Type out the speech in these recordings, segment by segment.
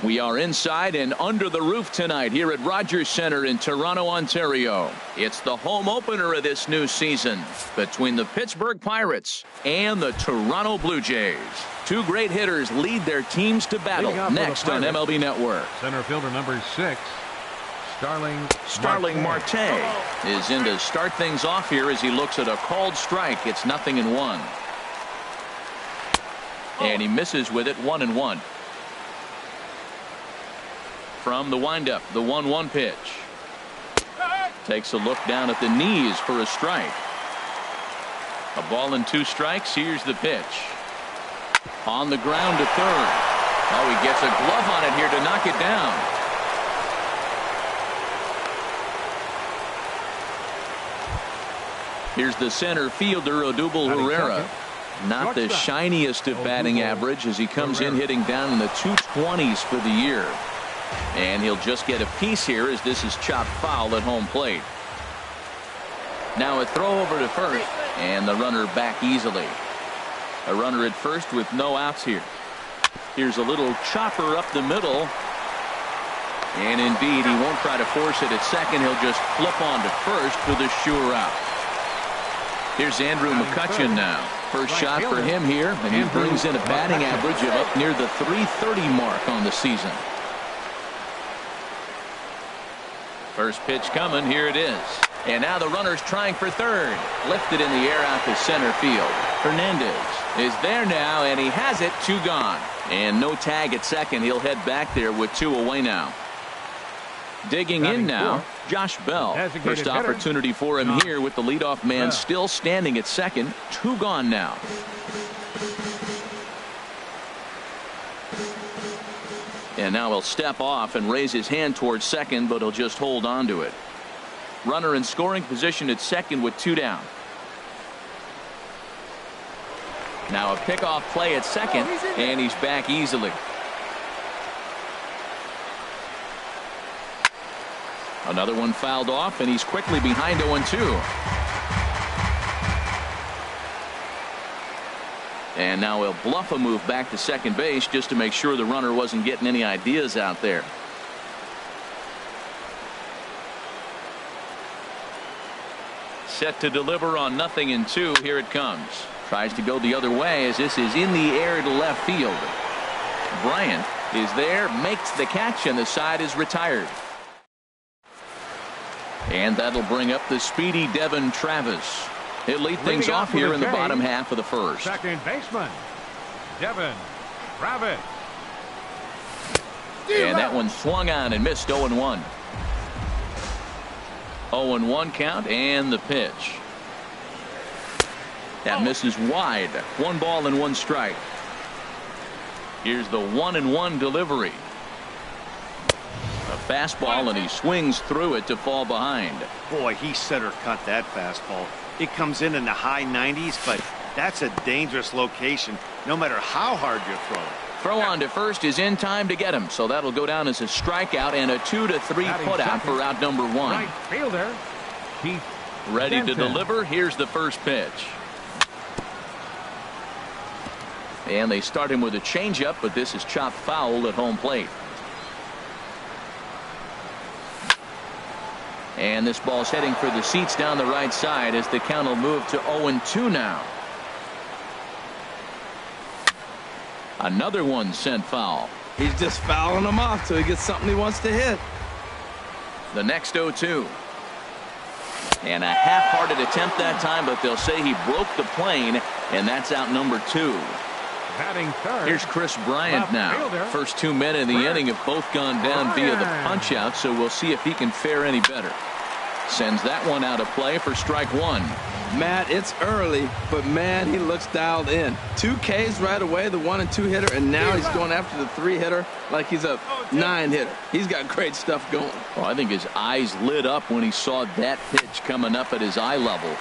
We are inside and under the roof tonight here at Rogers Centre in Toronto, Ontario. It's the home opener of this new season between the Pittsburgh Pirates and the Toronto Blue Jays. Two great hitters lead their teams to battle next on MLB Network. Center fielder number 6, Starling Marte is in to start things off here as he looks at a called strike. It's 0-1. And he misses with it, 1-1. From the windup, the 1-1 pitch. Takes a look down at the knees for a strike. A ball and 2 strikes. Here's the pitch. On the ground to third. Oh, he gets a glove on it here to knock it down. Here's the center fielder, Odubel Herrera. Not the shiniest of batting average as he comes in hitting down in the 220s for the year. And he'll just get a piece here as this is chopped foul at home plate. Now a throw over to first and the runner back easily. A runner at first with no outs here. Here's a little chopper up the middle. And indeed he won't try to force it at second. He'll just flip on to first for the sure out. Here's Andrew McCutchen now. First shot for him here, and he brings in a batting average of up near the .330 mark on the season. First pitch coming. Here it is. And now the runner's trying for third. Lifted in the air out to center field. Hernandez is there now, and he has it. 2 gone. And no tag at second. He'll head back there with 2 away now. Digging in now, Josh Bell. First opportunity for him here with the leadoff man still standing at second. 2 gone now. And now he'll step off and raise his hand towards second, but he'll just hold on to it. Runner in scoring position at second with 2 down. Now a pickoff play at second, and he's back easily. Another one fouled off, and he's quickly behind 0-2. And now he'll bluff a move back to second base just to make sure the runner wasn't getting any ideas out there. Set to deliver on 0-2. Here it comes. Tries to go the other way as this is in the air to left field. Bryant is there, makes the catch, and the side is retired. And that'll bring up the speedy Devin Travis. He'll lead things off here in the bottom half of the first. Second baseman, Devin Travis. And that one swung on and missed. 0-1. 0-1 count, and the pitch. That misses wide. 1 ball and 1 strike. Here's the 1-1 delivery. A fastball, and he swings through it to fall behind. Boy, he center cut that fastball. It comes in the high 90s, but that's a dangerous location no matter how hard you're throwing. Throw on to first is in time to get him, so that'll go down as a strikeout and a 2-3 putout for out number 1. Right fielder, Keith ready Denton. to deliver. Here's the first pitch. And they start him with a changeup, but this is chopped foul at home plate. And this ball's heading for the seats down the right side as the count will move to 0-2 now. Another one sent foul. He's just fouling them off till he gets something he wants to hit. The next 0-2. And a half-hearted attempt that time, but they'll say he broke the plane, and that's out number 2. Batting third. Here's Chris Bryant now. First 2 men in the inning have both gone down via the punch-out, so we'll see if he can fare any better. Sends that one out of play for strike 1. Matt, it's early, but man, he looks dialed in. 2 Ks right away, the 1 and 2 hitter, and now he's going after the 3 hitter like he's a 9 hitter. He's got great stuff going. Well, I think his eyes lit up when he saw that pitch coming up at his eye level.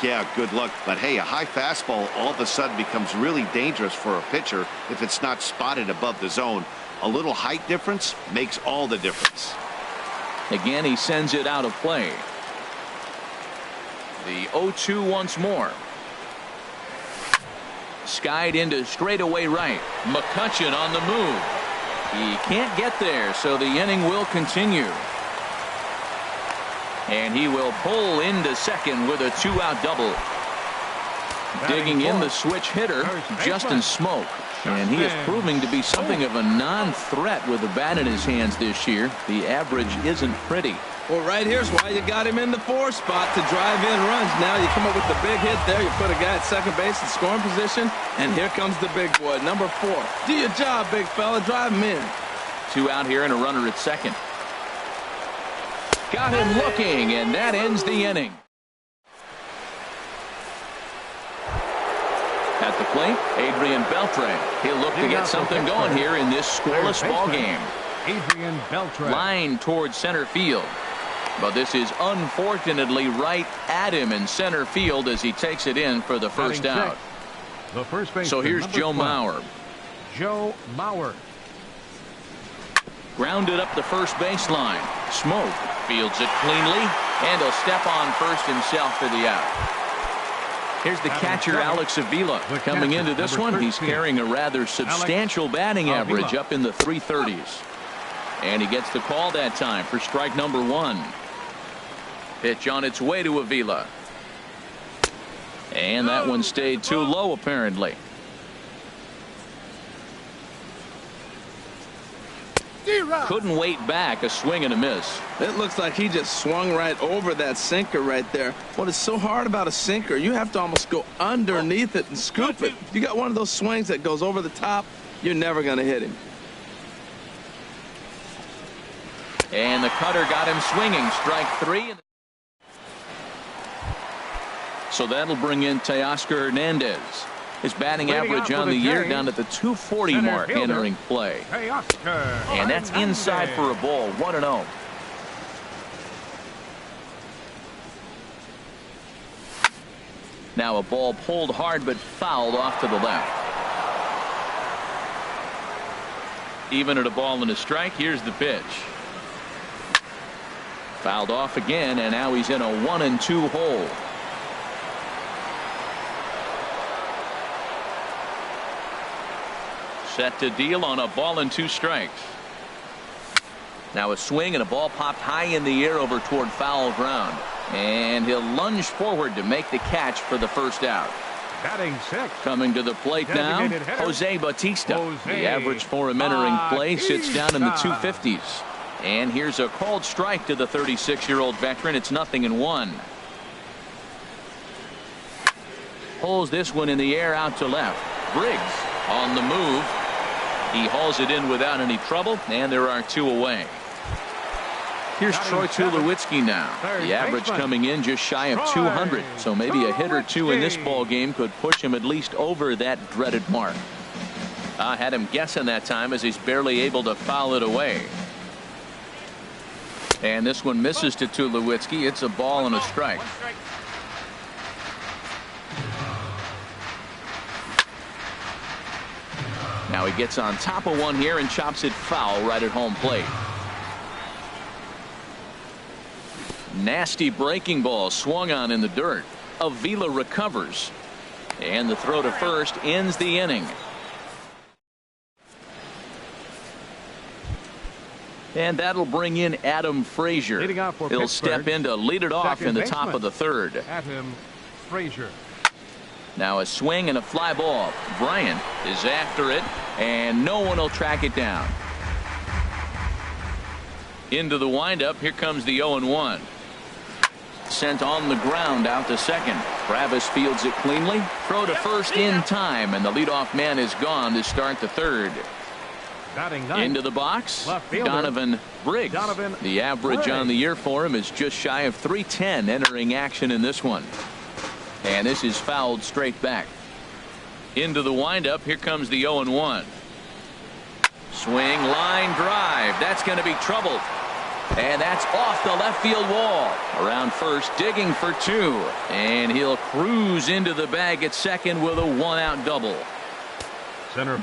Yeah, good luck. But hey, a high fastball all of a sudden becomes really dangerous for a pitcher if it's not spotted above the zone. A little height difference makes all the difference. Again, he sends it out of play. The 0-2 once more. Skied into straightaway right. McCutchen on the move. He can't get there, so the inning will continue. And he will pull into second with a 2-out double. Digging in the switch hitter, Justin Smoke. And he is proving to be something of a non-threat with the bat in his hands this year. The average isn't pretty. Well, right here's why you got him in the 4 spot to drive in runs. Now you come up with the big hit there. You put a guy at second base in scoring position. And here comes the big boy, number 4. Do your job, big fella. Drive him in. 2 out here and a runner at second. Got him looking, and that ends the inning. At the plate, Adrian Beltre. He'll look to get something going here in this scoreless ball game. Adrian Beltre. Line towards center field. But this is unfortunately right at him in center field as he takes it in for the first out. The first baseman, so here's Joe Mauer. Joe Mauer. Grounded up the first baseline. Smoke fields it cleanly, and he'll step on first himself for the out. Here's the catcher, Alex Avila, coming into this one. He's carrying a rather substantial batting average up in the 330s. And he gets the call that time for strike number 1. Pitch on its way to Avila. And that one stayed too low, apparently. Couldn't wait back. A swing and a miss. It looks like he just swung right over that sinker right there. What is so hard about a sinker, you have to almost go underneath it and scoop it. You got one of those swings that goes over the top, you're never going to hit him. And the cutter got him swinging. Strike 3. So that'll bring in Teoscar Hernandez. His batting average on the year down at the 240 mark entering play. And that's inside for a ball. 1-0. Now a ball pulled hard but fouled off to the left. Even at a ball and a strike, here's the pitch. Fouled off again, and now he's in a 1-2 hole. Set to deal on a ball and 2 strikes. Now a swing and a ball popped high in the air over toward foul ground. And he'll lunge forward to make the catch for the first out. Batting 6. Coming to the plate now, Jose Bautista. The average for him entering play sits down in the 250s. And here's a called strike to the 36-year-old veteran. It's 0-1. Pulls this one in the air out to left. Briggs on the move. He hauls it in without any trouble, and there are 2 away. Here's Troy Tulowitzki now. The average coming in just shy of 200, so maybe a hit or 2 in this ball game could push him at least over that dreaded mark. I had him guessing that time as he's barely able to foul it away. And this one misses to Tulowitzki. It's a ball and a strike. Now he gets on top of one here and chops it foul right at home plate. Nasty breaking ball swung on in the dirt. Avila recovers. And the throw to first ends the inning. And that'll bring in Adam Frazier. He'll step in to lead it off in the top of the 3rd. Adam Frazier. Now a swing and a fly ball. Bryant is after it, and no one will track it down. Into the windup. Here comes the 0-1. Sent on the ground out to second. Travis fields it cleanly. Throw to first in time, and the leadoff man is gone to start the 3rd. Into the box, Donovan Briggs. The average on the year for him is just shy of 310 entering action in this one. And this is fouled straight back. Into the windup. Here comes the 0-1. Swing, line drive. That's going to be trouble. And that's off the left field wall. Around first, digging for 2. And he'll cruise into the bag at second with a 1-out double.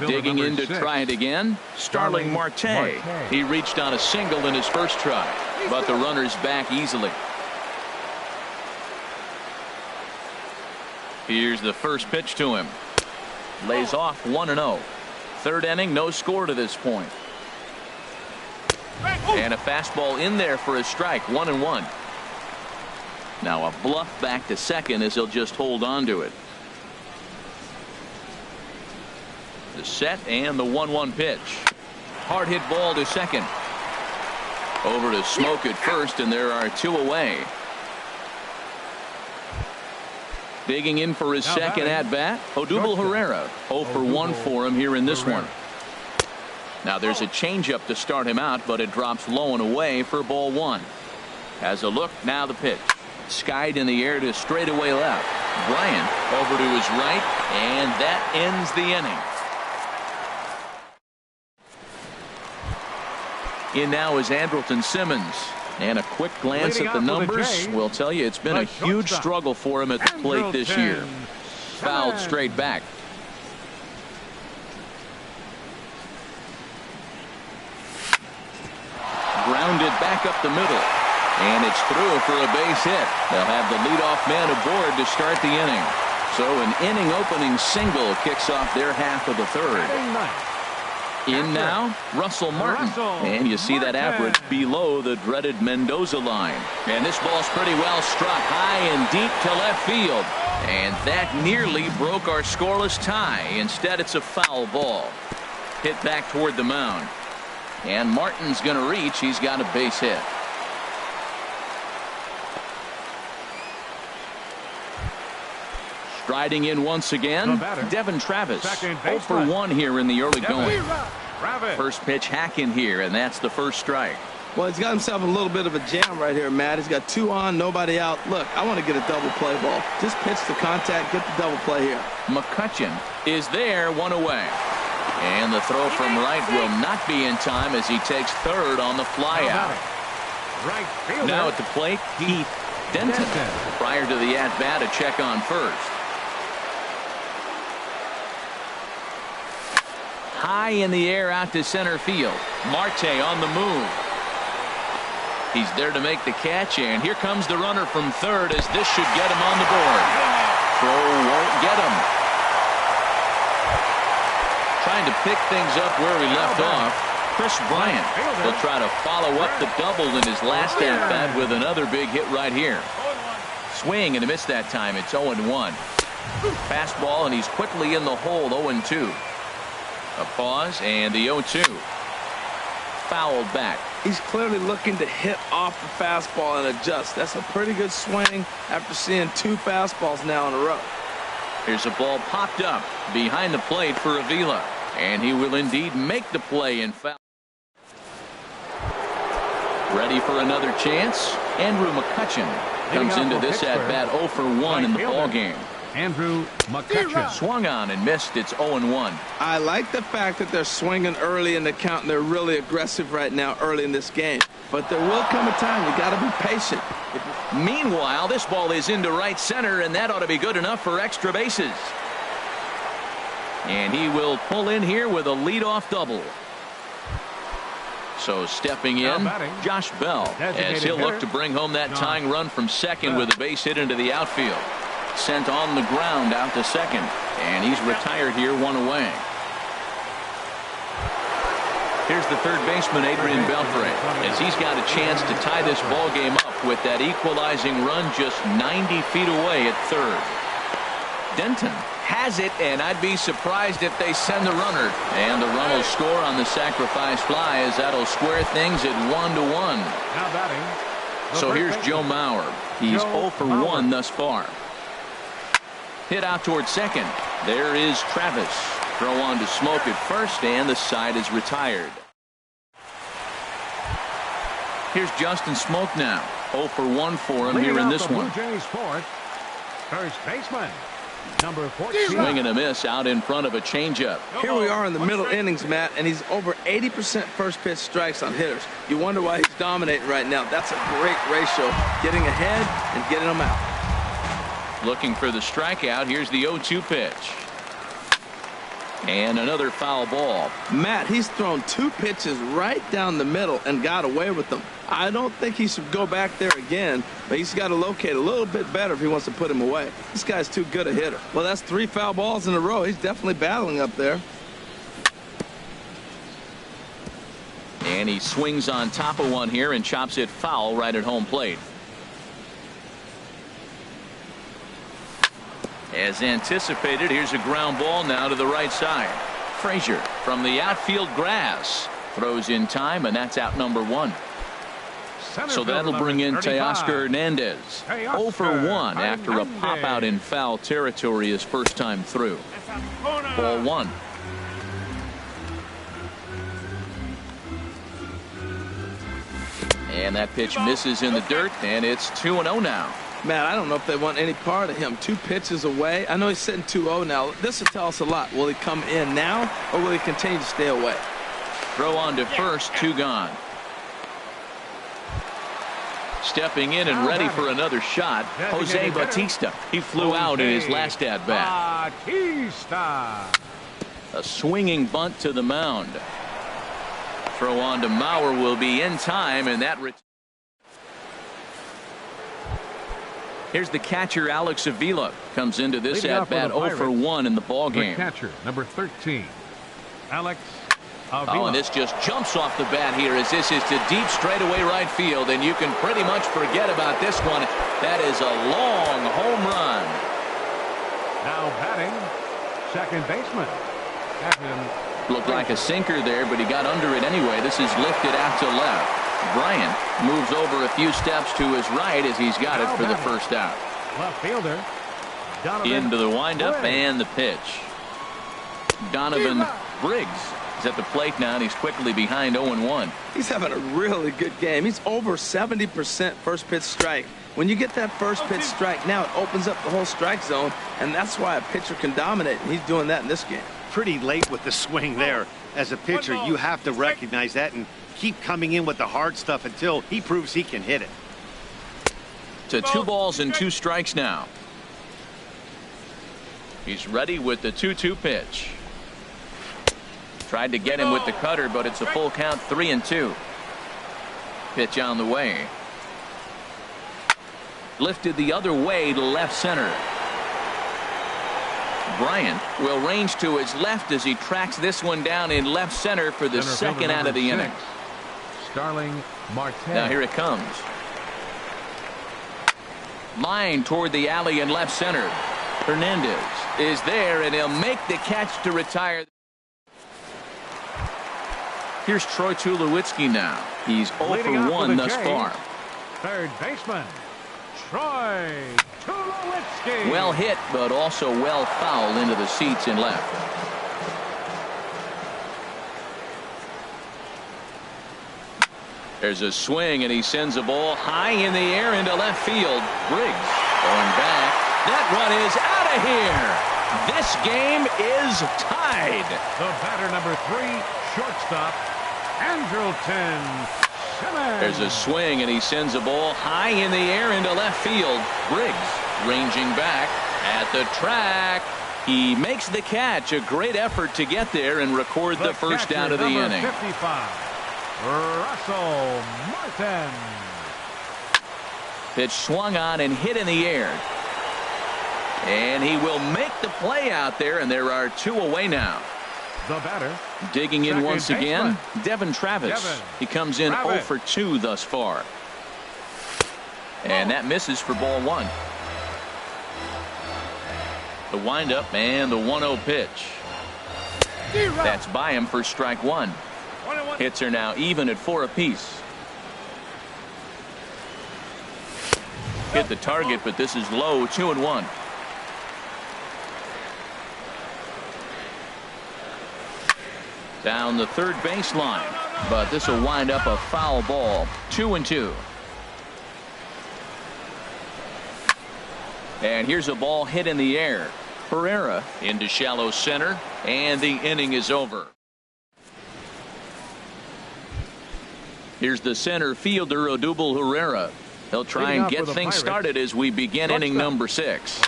Digging in to try it again, Starling Marte. He reached on a single in his first try, but the runner's back easily. Here's the first pitch to him. Lays off 1-0. 3rd inning, no score to this point. And a fastball in there for a strike. 1-1. Now a bluff back to second as he'll just hold on to it. The set and the 1-1 pitch. Hard hit ball to second. Over to Smoke at first, and there are 2 away. Digging in for his second at bat, Odubel Herrera. 0 for 1 for him here in this one. Now there's a changeup to start him out, but it drops low and away for ball 1. Has a look, now the pitch. Skied in the air to straightaway left. Bryant over to his right, and that ends the inning. In now is Andrelton Simmons. And a quick glance at the numbers will tell you it's been a huge struggle for him at the plate this year. Fouled straight back. Grounded back up the middle. And it's through for a base hit. They'll have the leadoff man aboard to start the inning. So an inning opening single kicks off their half of the third. In now, Russell Martin. And you see that average below the dreaded Mendoza line. And this ball's pretty well struck high and deep to left field. And that nearly broke our scoreless tie. Instead, it's a foul ball. Hit back toward the mound. And Martin's going to reach. He's got a base hit. Striding in once again, Devin Travis. 0 for 1 here in the early going. First pitch hack in here, and that's the first strike. Well, he's got himself a little bit of a jam right here, Matt. He's got 2 on, nobody out. Look, I want to get a double play ball. Just pitch the contact, get the double play here. McCutchen is there, 1 away. And the throw from right will not be in time as he takes third on the fly out. Now at the plate, Heath Denton. Prior to the at-bat, a check on first. High in the air out to center field. Marte on the move. He's there to make the catch, and here comes the runner from third as this should get him on the board. Throw won't get him. Trying to pick things up where we left off. Chris Bryant will try to follow up the double in his last at-bat with another big hit right here. Swing and a miss that time. It's 0-1. Fastball, and he's quickly in the hole. 0-2. A pause and the 0-2. Fouled back. He's clearly looking to hit off the fastball and adjust. That's a pretty good swing after seeing 2 fastballs now in a row. Here's a ball popped up behind the plate for Avila. And he will indeed make the play and foul. Ready for another chance. Andrew McCutchen comes into this at-bat 0 for 1 in the ballgame. Andrew McCutchen swung on and missed. It's 0-1. I like the fact that they're swinging early in the count, and they're really aggressive right now early in this game. But there will come a time you got to be patient. Meanwhile, this ball is into right center, and that ought to be good enough for extra bases. And he will pull in here with a leadoff double. So stepping in, Josh Bell, as he'll look to bring home that tying run from second with a base hit into the outfield. Sent on the ground out to second, and he's retired here, 1 away. Here's the third baseman, Adrian Beltre, as he's got a chance to tie this ball game up with that equalizing run just 90 feet away at third. Denton has it, and I'd be surprised if they send the runner. And the run will score on the sacrifice fly, as that'll square things at 1-1. Now batting. So here's Joe Mauer. He's 0 for 1 thus far. Hit out toward second. There is Travis. Throw on to Smoke at first, and the side is retired. Here's Justin Smoke now. 0 for 1 for him here in this one. First baseman, number 14. Swing and a miss out in front of a changeup. Here we are in the middle innings, Matt, and he's over 80% first pitch strikes on hitters. You wonder why he's dominating right now. That's a great ratio, getting ahead and getting them out. Looking for the strikeout. Here's the 0-2 pitch. And another foul ball. Matt, he's thrown 2 pitches right down the middle and got away with them. I don't think he should go back there again, but he's got to locate a little bit better if he wants to put him away. This guy's too good a hitter. Well, that's 3 foul balls in a row. He's definitely battling up there. And And he swings on top of one here and chops it foul right at home plate. As anticipated, here's a ground ball now to the right side. Frazier from the outfield grass throws in time, and that's out number one. So that'll bring in Teoscar Hernandez. 0 for 1 after a pop out in foul territory his first time through. Ball one. And that pitch misses in the dirt, and it's 2-0 now. Man, I don't know if they want any part of him. 2 pitches away. I know he's sitting 2-0 now. This will tell us a lot. Will he come in now, or will he continue to stay away? Throw on to first, 2 gone. Stepping in and ready for another shot, Jose Bautista. He flew out in his last at-bat. A swinging bunt to the mound. Throw on to Mauer will be in time, and that here's the catcher, Alex Avila, comes into this at-bat 0 for 1 in the ball game. Catcher number 13, Alex Avila. Oh, and this just jumps off the bat here as this is to deep straightaway right field, and you can pretty much forget about this one. That is a long home run. Now batting, second baseman, Captain. Looked like a sinker there, but he got under it anyway. This is lifted out to left. Bryant moves over a few steps to his right as he's got it for the first out. Left fielder into the windup and the pitch. Donovan Briggs is at the plate now, and he's quickly behind 0-1. He's having a really good game. He's over 70% first pitch strike. When you get that first pitch strike, now it opens up the whole strike zone, and that's why a pitcher can dominate, and he's doing that in this game. Pretty late with the swing there. As a pitcher, you have to recognize that and keep coming in with the hard stuff until he proves he can hit it. To 2 balls and 2 strikes now. He's ready with the 2-2 pitch. Tried to get him with the cutter, but it's a full count, 3-2. Pitch on the way. Lifted the other way to left center. Bryant will range to his left as he tracks this one down in left center for the second out of the inning. Starling Marte. Now here it comes. Line toward the alley in left center. Hernandez is there, and he'll make the catch to retire. Here's Troy Tulowitzki now. He's 0 for 1 thus far. Third baseman, Troy Tulowitzki. Well hit, but also well fouled into the seats in left. There's a swing, and he sends a ball high in the air into left field. Briggs going back. That run is out of here. This game is tied. The batter number 3, shortstop, Andrelton Simmons. There's a swing, and he sends a ball high in the air into left field. Briggs ranging back at the track. He makes the catch. A great effort to get there and record the first out of the inning. 55, Russell Martin. Pitch swung on and hit in the air. And he will make the play out there, and there are 2 away now. The batter. Digging in once again, baseman, Devin Travis. He comes in 0 for 2 thus far. And that misses for ball 1. The windup and the 1-0 pitch. That's by him for strike 1. Hits are now even at 4 apiece. Hit the target, but this is low, 2-1. Down the third baseline, but this will wind up a foul ball, 2-2. And here's a ball hit in the air. Herrera into shallow center, and the inning is over. Here's the center fielder, Odubel Herrera. He'll try and get things started as we begin inning number 6.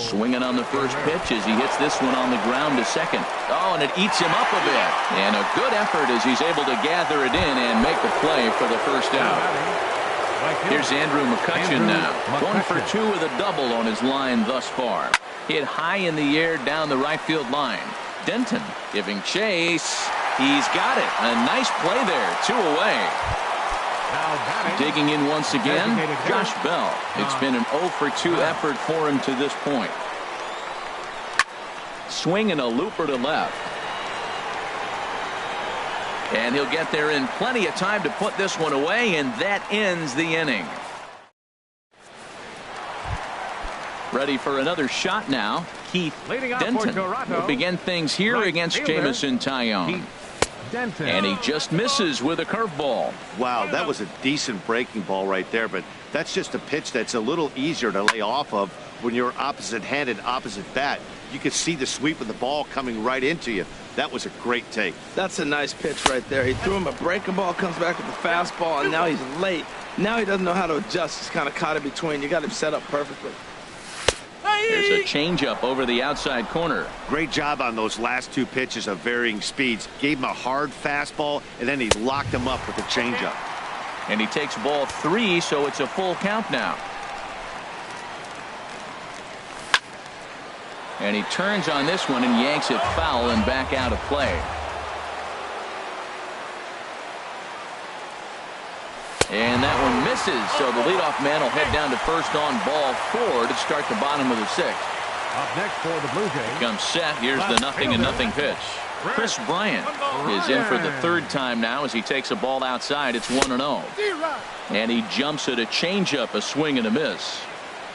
Swinging on the first pitch as he hits this one on the ground to second. Oh, and it eats him up a bit. And a good effort as he's able to gather it in and make the play for the first out. Here's Andrew McCutchen now. 1 for 2 with a double on his line thus far. Hit high in the air down the right field line. Denton giving chase. He's got it. A nice play there. 2 away. Digging in once again, Josh Bell. It's been an 0 for 2 effort for him to this point. Swinging a looper to left. And he'll get there in plenty of time to put this one away, and that ends the inning. Ready for another shot now. Keith Denton will begin things here against Jamison Tyone. And he just misses with a curveball. Wow, that was a decent breaking ball right there, but that's just a pitch that's a little easier to lay off of when you're opposite-handed, opposite bat. You could see the sweep of the ball coming right into you. That was a great take. That's a nice pitch right there. He threw him a breaking ball, comes back with the fastball, and now he's late. Now he doesn't know how to adjust. He's kind of caught in between. You got him set up perfectly. There's a changeup over the outside corner. Great job on those last 2 pitches of varying speeds. Gave him a hard fastball, and then he locked him up with a changeup. And he takes ball 3, so it's a full count now. And he turns on this one and yanks it foul and back out of play. And that one misses, so the leadoff man will head down to first on ball 4 to start the bottom of the 6th. Up next for the Blue Jays. Comes set. Here's the 0-0 pitch. Chris Bryant is in for the 3rd time now as he takes a ball outside. It's 1-0. And he jumps at a changeup, a swing and a miss.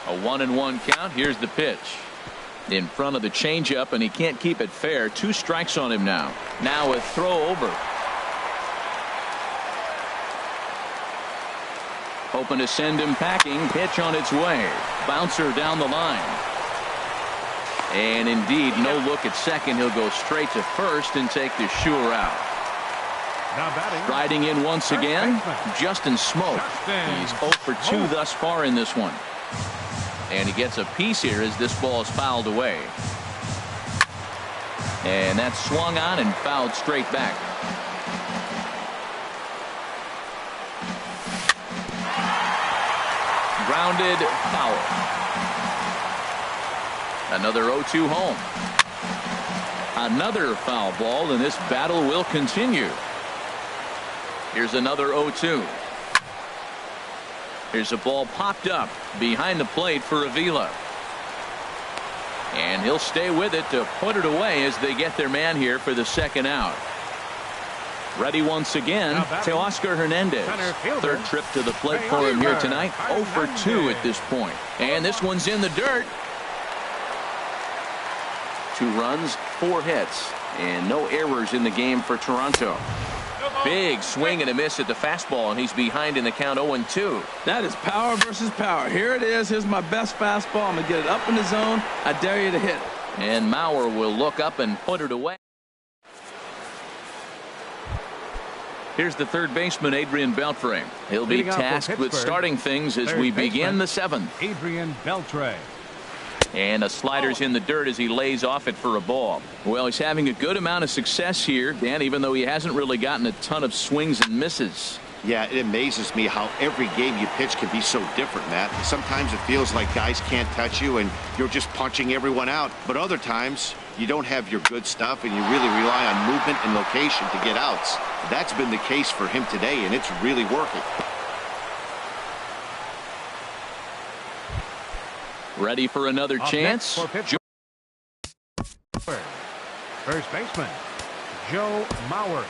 A 1-1 count. Here's the pitch. In front of the changeup, and he can't keep it fair. 2 strikes on him now. Now a throw over. Hoping to send him packing. Pitch on its way. Bouncer down the line. And indeed, no look at second. He'll go straight to first and take the sure out. Now batting. Riding in once again, Justin Smoke. He's 0 for 2 thus far in this one. And he gets a piece here as this ball is fouled away. And that's swung on and fouled straight back. Grounded foul. Another 0-2 home. Another foul ball, and this battle will continue. Here's another 0-2. Here's a ball popped up behind the plate for Avila. And he'll stay with it to put it away as they get their man here for the 2nd out. Ready once again, Teoscar Hernandez. 3rd trip to the plate for him here tonight. 0 for 2 at this point. And this one's in the dirt. 2 runs, 4 hits, and no errors in the game for Toronto. Big swing and a miss at the fastball, and he's behind in the count 0-2. That is power versus power. Here it is. Here's my best fastball. I'm going to get it up in the zone. I dare you to hit it. And Mauer will look up and put it away. Here's the 3rd baseman, Adrian Beltre. He'll be tasked with starting things as we begin the 7th. Adrian Beltre. And a slider's in the dirt as he lays off it for a ball. Well, he's having a good amount of success here, Dan, even though he hasn't really gotten a ton of swings and misses. Yeah, it amazes me how every game you pitch can be so different, Matt. Sometimes it feels like guys can't touch you and you're just punching everyone out. But other times you don't have your good stuff and you really rely on movement and location to get outs. That's been the case for him today, and it's really working. Ready for another chance? First baseman, Joe Mauer.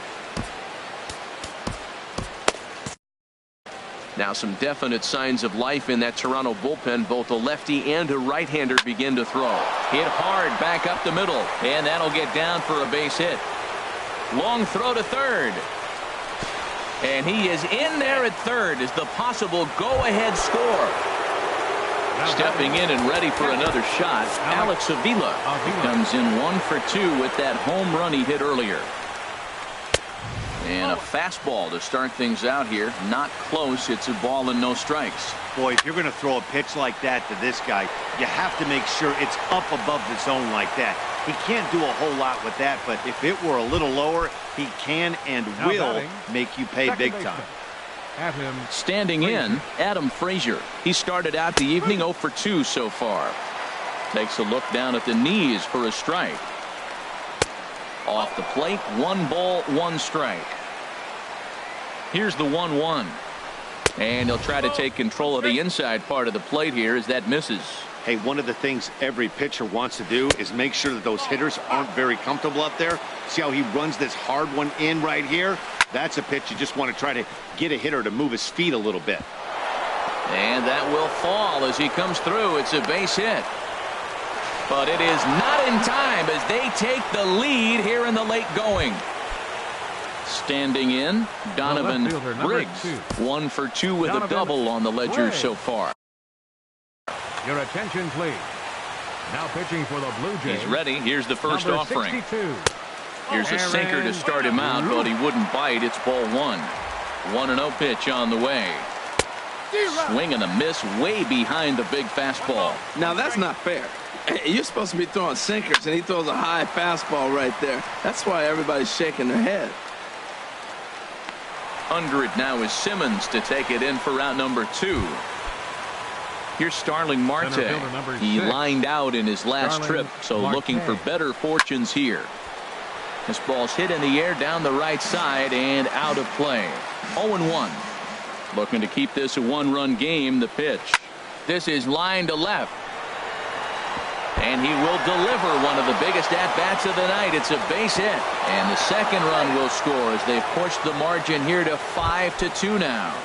Now some definite signs of life in that Toronto bullpen. Both a lefty and a right-hander begin to throw. Hit hard back up the middle, and that'll get down for a base hit. Long throw to third. And he is in there at third as the possible go-ahead score. Stepping in and ready for another shot, Alex Avila comes in 1 for 2 with that home run he hit earlier. And a fastball to start things out here. Not close. It's a ball and no strikes. Boy, if you're going to throw a pitch like that to this guy, you have to make sure it's up above the zone like that. He can't do a whole lot with that, but if it were a little lower, he can and will make you pay big time. Standing in, Adam Frazier. He started out the evening 0 for 2 so far. Takes a look down at the knees for a strike. Off the plate, 1 ball, 1 strike. Here's the 1-1. And he'll try to take control of the inside part of the plate here as that misses. Hey, one of the things every pitcher wants to do is make sure that those hitters aren't very comfortable up there. See how he runs this hard one in right here? That's a pitch you just want to try to get a hitter to move his feet a little bit. And that will fall as he comes through. It's a base hit. But it is not in time as they take the lead here in the late going. Standing in, Donovan Briggs. 1 for 2 with a double on the ledger so far. Your attention, please. Now pitching for the Blue Jays. He's ready. Here's the first Number offering. 62. Here's a sinker to start him out, but he wouldn't bite. It's ball 1. 1-0 pitch on the way. Swing and a miss way behind the big fastball. Now that's not fair. You're supposed to be throwing sinkers, and he throws a high fastball right there. That's why everybody's shaking their head. Under it now is Simmons to take it in for route number 2. Here's Starling Marte. He lined out in his last trip, so looking for better fortunes here. This ball's hit in the air down the right side and out of play. 0-1. Looking to keep this a 1-run game. The pitch. This is line to left. And he will deliver one of the biggest at-bats of the night. It's a base hit. And the second run will score as they push the margin here to 5-2 now.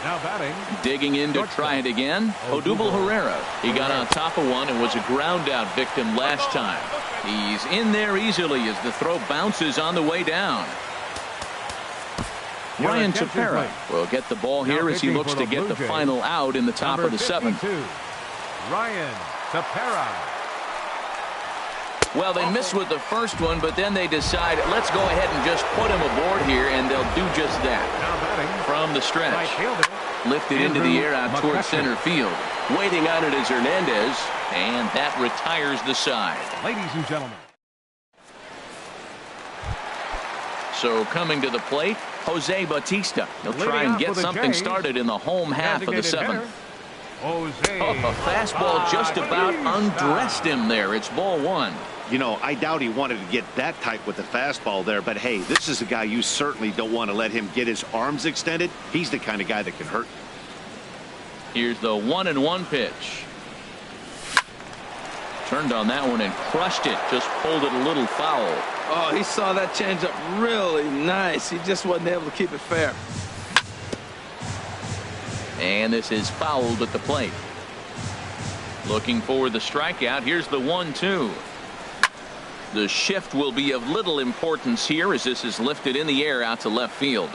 Now batting. Digging in to try it again. Odubel Herrera. He got on top of one and was a ground-out victim last time. He's in there easily as the throw bounces on the way down. Ryan Tepera will get the ball here as he looks to get the final out in the top of the 7th. Ryan Tepera. Well, they missed with the first one, but then they decide, let's go ahead and just put him aboard here, and they'll do just that. From the stretch. Lifted into the air out towards center field. Waiting on it is Hernandez, and that retires the side. Ladies and gentlemen. So coming to the plate, Jose Bautista. He'll try and get something started in the home half of the 7th. Oh, a fastball just about undressed him there. It's ball 1. You know, I doubt he wanted to get that tight with the fastball there, but hey, this is a guy you certainly don't want to let him get his arms extended. He's the kind of guy that can hurt. Here's the 1-1 pitch. Turned on that one and crushed it. Just pulled it a little foul. Oh, he saw that changeup really nice. He just wasn't able to keep it fair. And this is fouled at the plate. Looking for the strikeout. Here's the 1-2. The shift will be of little importance here as this is lifted in the air out to left field.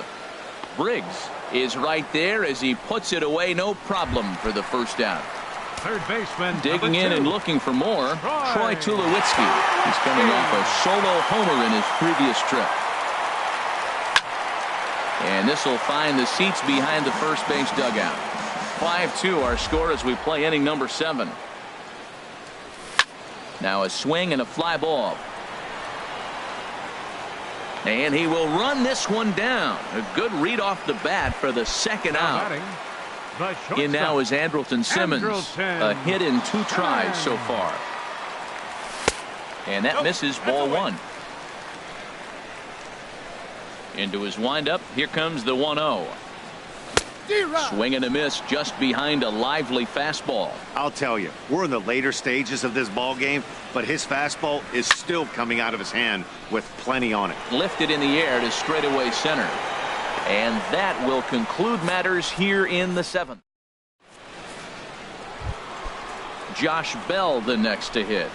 Briggs is right there as he puts it away. No problem for the first out. Third baseman digging in and looking for more. Troy Tulowitzki. He's coming off a solo homer in his previous trip. And this will find the seats behind the first base dugout. 5-2 our score as we play inning number 7. Now a swing and a fly ball. And he will run this one down. A good read off the bat for the second out. In now is Andrelton Simmons. A hit in 2 tries so far. And that misses ball 1. Into his windup. Here comes the 1-0. Swing and a miss just behind a lively fastball. I'll tell you, we're in the later stages of this ball game, but his fastball is still coming out of his hand with plenty on it. Lifted in the air to straightaway center. And that will conclude matters here in the 7th. Josh Bell the next to hit.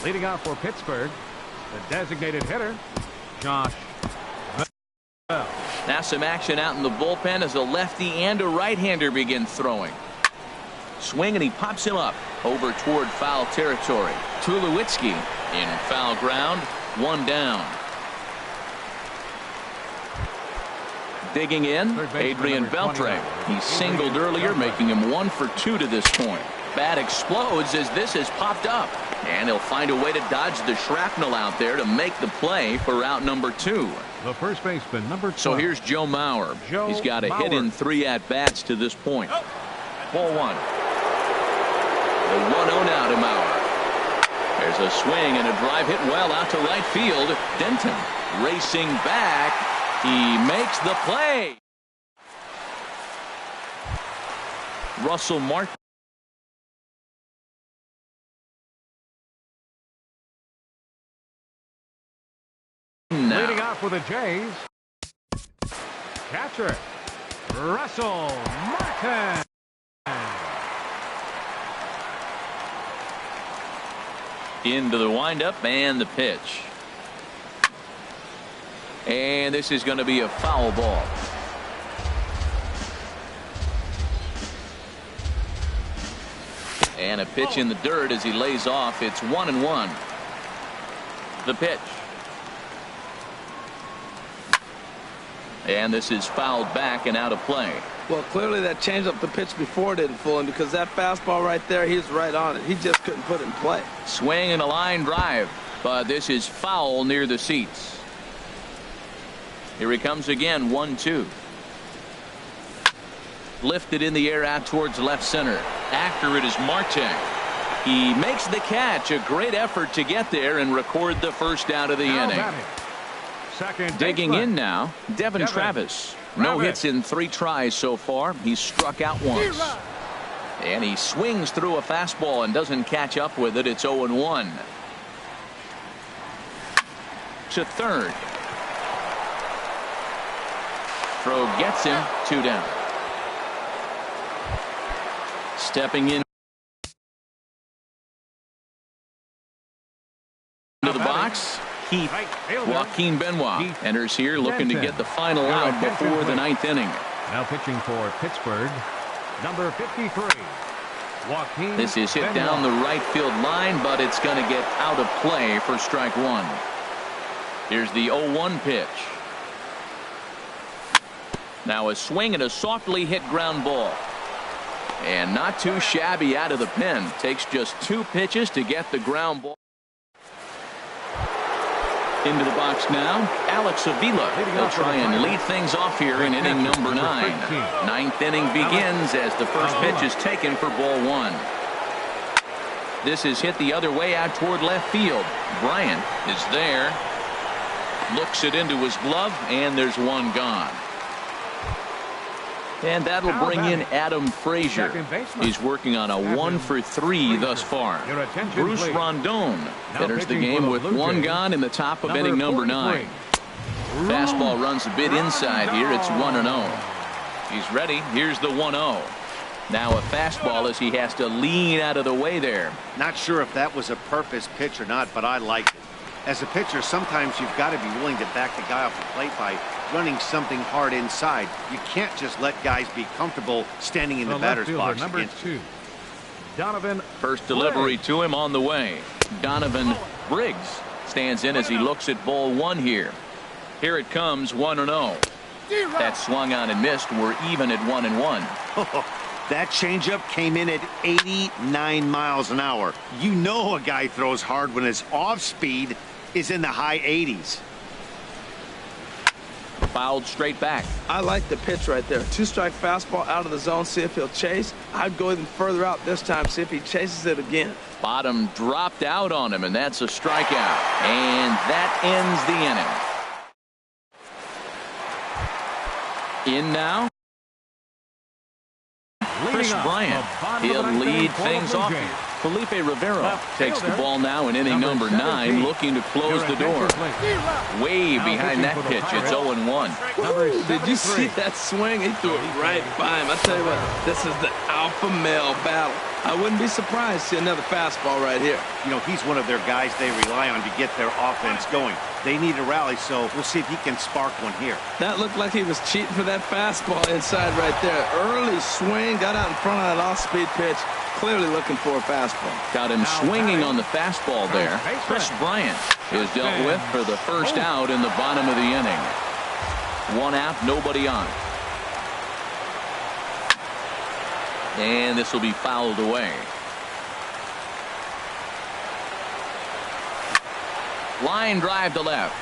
Leading off for Pittsburgh, the designated hitter, Josh Bell. Now some action out in the bullpen as a lefty and a right-hander begin throwing. Swing and he pops him up over toward foul territory. Tulowitzki in foul ground. 1 down. Digging in, Adrian Beltre. He singled earlier, making him 1 for 2 to this point. Bat explodes as this is popped up. And he'll find a way to dodge the shrapnel out there to make the play for out number 2. The first baseman, number 12. So here's Joe Mauer. He's got a hit in 3 at-bats to this point. Ball 1. The 1-0 now to Mauer. There's a swing and a drive hit well out to right field. Denton racing back. He makes the play. Russell Martin. Leading off with the Jays, catcher Russell Martin. Into the windup and the pitch. And this is going to be a foul ball. And a pitch in the dirt as he lays off. It's 1-1. The pitch. And this is fouled back and out of play. Well, clearly that changeup the pitch before didn't fool him, because that fastball right there, he was right on it. He just couldn't put it in play. Swing and a line drive, but this is foul near the seats. Here he comes again, 1-2. Lifted in the air out towards left center. After it is Marte. He makes the catch. A great effort to get there and record the first out of the inning. Digging in now, Devin Travis. No hits in 3 tries so far. He's struck out once. And he swings through a fastball and doesn't catch up with it. It's 0-1. To third. Throw gets him. 2 down. Stepping in to the box. Heath. Joaquin Benoit enters here looking to get the final out before the 9th inning. Now pitching for Pittsburgh, number 53. Joaquin This is hit down the right field line, but it's going to get out of play for strike 1. Here's the 0-1 pitch. Now a swing and a softly hit ground ball. And not too shabby out of the pen. Takes just 2 pitches to get the ground ball. Into the box now, Alex Avila. He'll try and lead things off here in inning number 9. 9th inning begins as the first pitch is taken for ball 1. This is hit the other way out toward left field. Bryant is there. Looks it into his glove, and there's one gone. And that'll bring in Adam Frazier. He's working on a 1 for 3 thus far. Bruce Rondon enters the game with 1 gone in the top of inning number 9. Fastball runs a bit inside here. It's 1-0. He's ready. Here's the 1-0. Now a fastball as he has to lean out of the way there. Not sure if that was a purpose pitch or not, but I liked it. As a pitcher, sometimes you've got to be willing to back the guy off the plate by running something hard inside. You can't just let guys be comfortable standing in the batter's box. Number 2. Donovan. First delivery to him on the way. Donovan Briggs stands in as he looks at ball 1 here. Here it comes, 1-0. That swung on and missed. We're even at 1-1. That changeup came in at 89 miles an hour. You know a guy throws hard when his off speed is in the high 80s. Fouled straight back. I like the pitch right there. 2-strike fastball out of the zone. See if he'll chase. I'd go even further out this time. See if he chases it again. Bottom dropped out on him, and that's a strikeout. And that ends the inning. In now, Chris Bryant. He'll lead things off. Felipe Rivera takes the ball now in inning number 9, looking to close the door. Way behind that pitch. It's 0-1. Did you see that swing? He threw it right by him. I tell you what, this is the alpha male battle. I wouldn't be surprised to see another fastball right here. You know, he's one of their guys they rely on to get their offense going. They need a rally, so we'll see if he can spark one here. That looked like he was cheating for that fastball inside right there. Early swing, got out in front of that off-speed pitch. Clearly looking for a fastball. Got him swinging on the fastball there. Chris Bryant is dealt with for the first out in the bottom of the inning. 1 out, nobody on. And this will be fouled away. Line drive to left.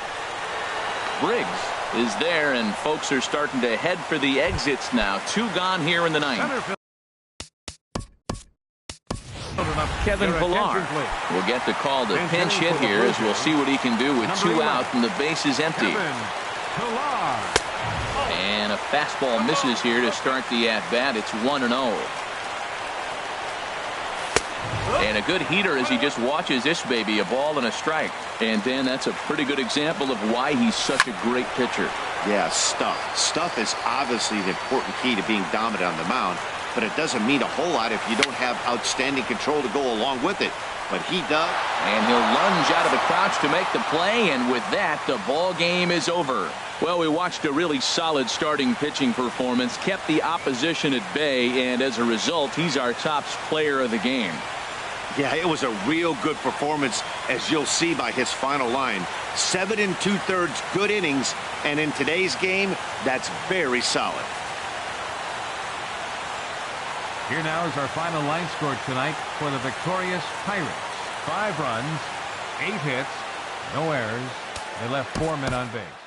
Briggs is there, and folks are starting to head for the exits now. 2 gone here in the 9th. Kevin Pillar will get the call to pinch hit here, as we'll see what he can do with 2 out and the bases empty. And a fastball misses here to start the at-bat. It's 1-0. And a good heater as he just watches this baby, a ball and a strike. And Dan, that's a pretty good example of why he's such a great pitcher. Yeah, stuff. Stuff is obviously the important key to being dominant on the mound, but it doesn't mean a whole lot if you don't have outstanding control to go along with it. But he does. And he'll lunge out of the crouch to make the play, and with that, the ball game is over. Well, we watched a really solid starting pitching performance, kept the opposition at bay, and as a result, he's our top player of the game. Yeah, it was a real good performance, as you'll see by his final line. 7 2/3 good innings, and in today's game, that's very solid. Here now is our final line score tonight for the victorious Pirates. 5 runs, 8 hits, no errors. They left 4 men on base.